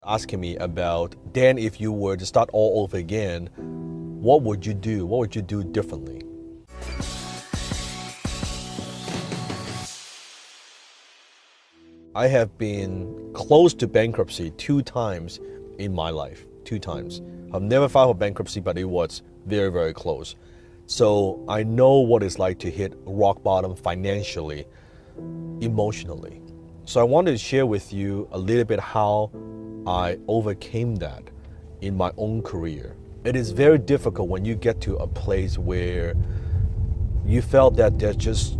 Asking me about, Dan, if you were to start all over again, what would you do? What would you do differently? I have been close to bankruptcy 2 times in my life. 2 times. I've never filed for bankruptcy, but it was very, very close. So I know what it's like to hit rock bottom financially, emotionally. So I wanted to share with you a little bit how I overcame that in my own career. It is very difficult when you get to a place where you felt that there's just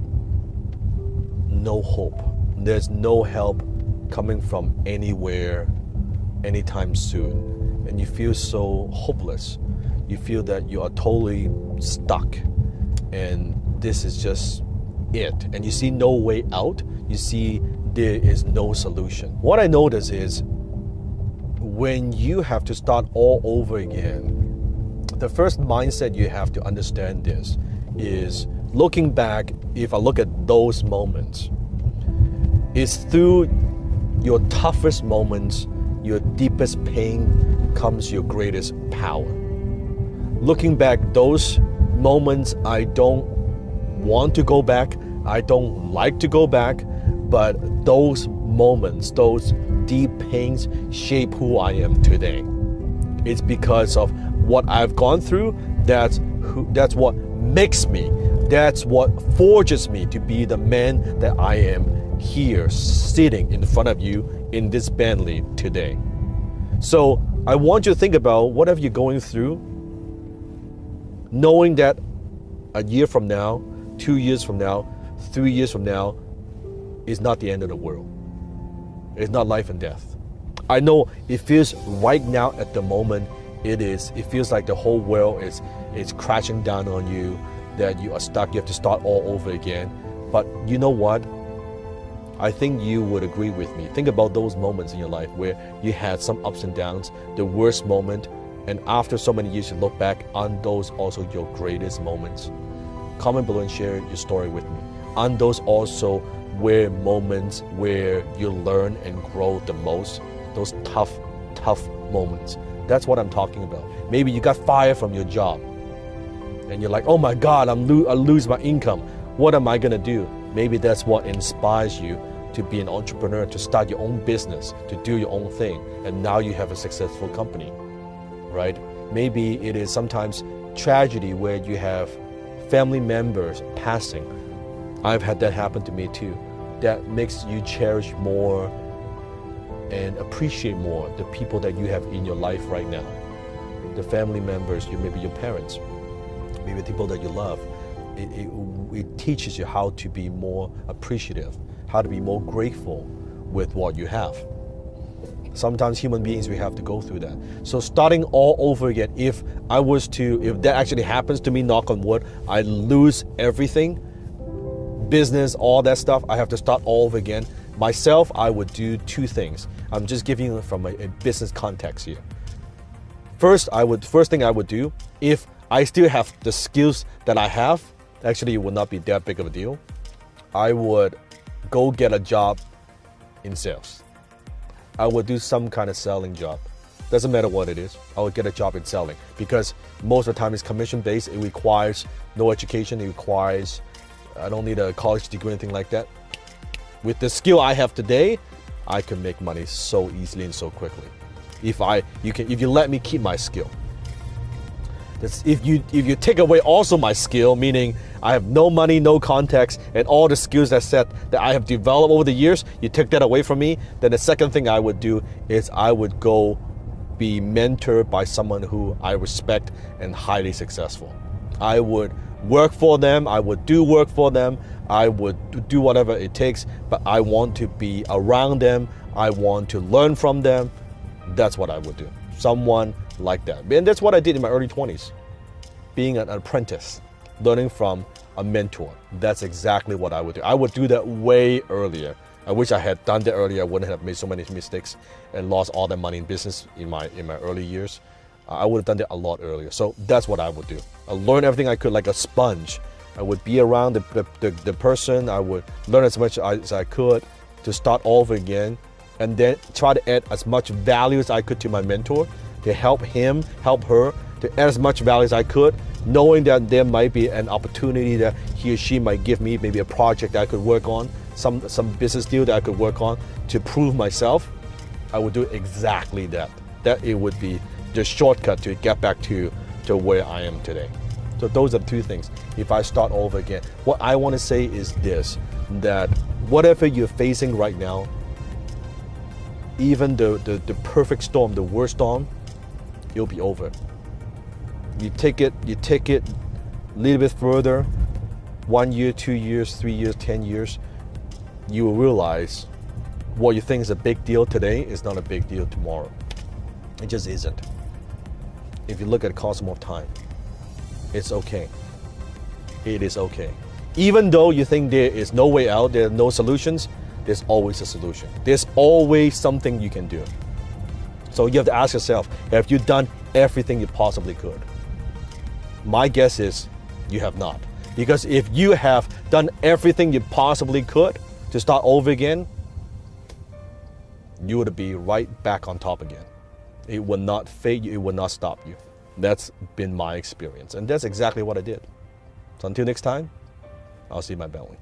no hope. There's no help coming from anywhere, anytime soon. And you feel so hopeless. You feel that you are totally stuck. And this is just it. And you see no way out. You see there is no solution. What I notice is when you have to start all over again, the first mindset you have to understand this is looking back. If I look at those moments, it's through your toughest moments, your deepest pain comes your greatest power. Looking back, those moments, I don't want to go back. I don't like to go back, but those moments, those deep pains shape who I am today. It's because of what I've gone through. That's what makes me. That's what forges me to be the man that I am here, sitting in front of you in this Bentley today. So I want you to think about whatever you're going through, knowing that a year from now, 2 years from now, 3 years from now is not the end of the world. It's not life and death. I know it feels right now at the moment, it is. It feels like the whole world is crashing down on you, that you are stuck, you have to start all over again. But you know what? I think you would agree with me. Think about those moments in your life where you had some ups and downs, the worst moment, and after so many years you look back on those also your greatest moments. Comment below and share your story with me. On those also were moments where you learn and grow the most, those tough moments. That's what I'm talking about. Maybe you got fired from your job and you're like, oh my God, I lose my income. What am I gonna do? Maybe that's what inspires you to be an entrepreneur, to start your own business, to do your own thing, and now you have a successful company, right? Maybe it is sometimes tragedy where you have family members passing. I've had that happen to me too. That makes you cherish more and appreciate more the people that you have in your life right now. The family members, maybe your parents, maybe the people that you love. It teaches you how to be more appreciative, how to be more grateful with what you have. Sometimes human beings, we have to go through that. So starting all over again, if that actually happens to me, knock on wood, I lose everything, business, all that stuff, I have to start all over again. Myself, I would do 2 things. I'm just giving you from a business context here. First thing I would do, if I still have the skills that I have, actually it would not be that big of a deal. I would go get a job in sales. I would do some kind of selling job. Doesn't matter what it is. I would get a job in selling because most of the time it's commission based. It requires no education. It requires, I don't need a college degree or anything like that. With the skill I have today, I can make money so easily and so quickly. If you let me keep my skill. If you take away also my skill, meaning I have no money, no contacts, and all the skills that I have developed over the years, you take that away from me, then the second thing I would do is I would go be mentored by someone who I respect and highly successful. I would work for them, I would do work for them, I would do whatever it takes, but I want to be around them, I want to learn from them. That's what I would do. Someone like that. And that's what I did in my early 20s. Being an apprentice, learning from a mentor. That's exactly what I would do. I would do that way earlier. I wish I had done that earlier. I wouldn't have made so many mistakes and lost all that money in business in my early years. I would have done that a lot earlier. So that's what I would do. I learned everything I could like a sponge. I would be around the person. I would learn as much as I could to start all over again and then try to add as much value as I could to my mentor, to help him, help her, to add as much value as I could, knowing that there might be an opportunity that he or she might give me, maybe a project that I could work on, some business deal that I could work on to prove myself. I would do exactly that. That it would be the shortcut to get back to where I am today. So those are the two things. If I start over again, what I want to say is this, that whatever you're facing right now, even the perfect storm, the worst storm, it'll be over. You take it a little bit further, 1 year, 2 years, 3 years, 10 years, you will realize what you think is a big deal today is not a big deal tomorrow. It just isn't. If you look at the cosmos of time, it's okay. It is okay. Even though you think there is no way out, there are no solutions, there's always a solution. There's always something you can do. So you have to ask yourself, have you done everything you possibly could? My guess is you have not. Because if you have done everything you possibly could to start over again, you would be right back on top again. It will not fade you, it will not stop you. That's been my experience, and that's exactly what I did. So until next time, I'll see you in my belly.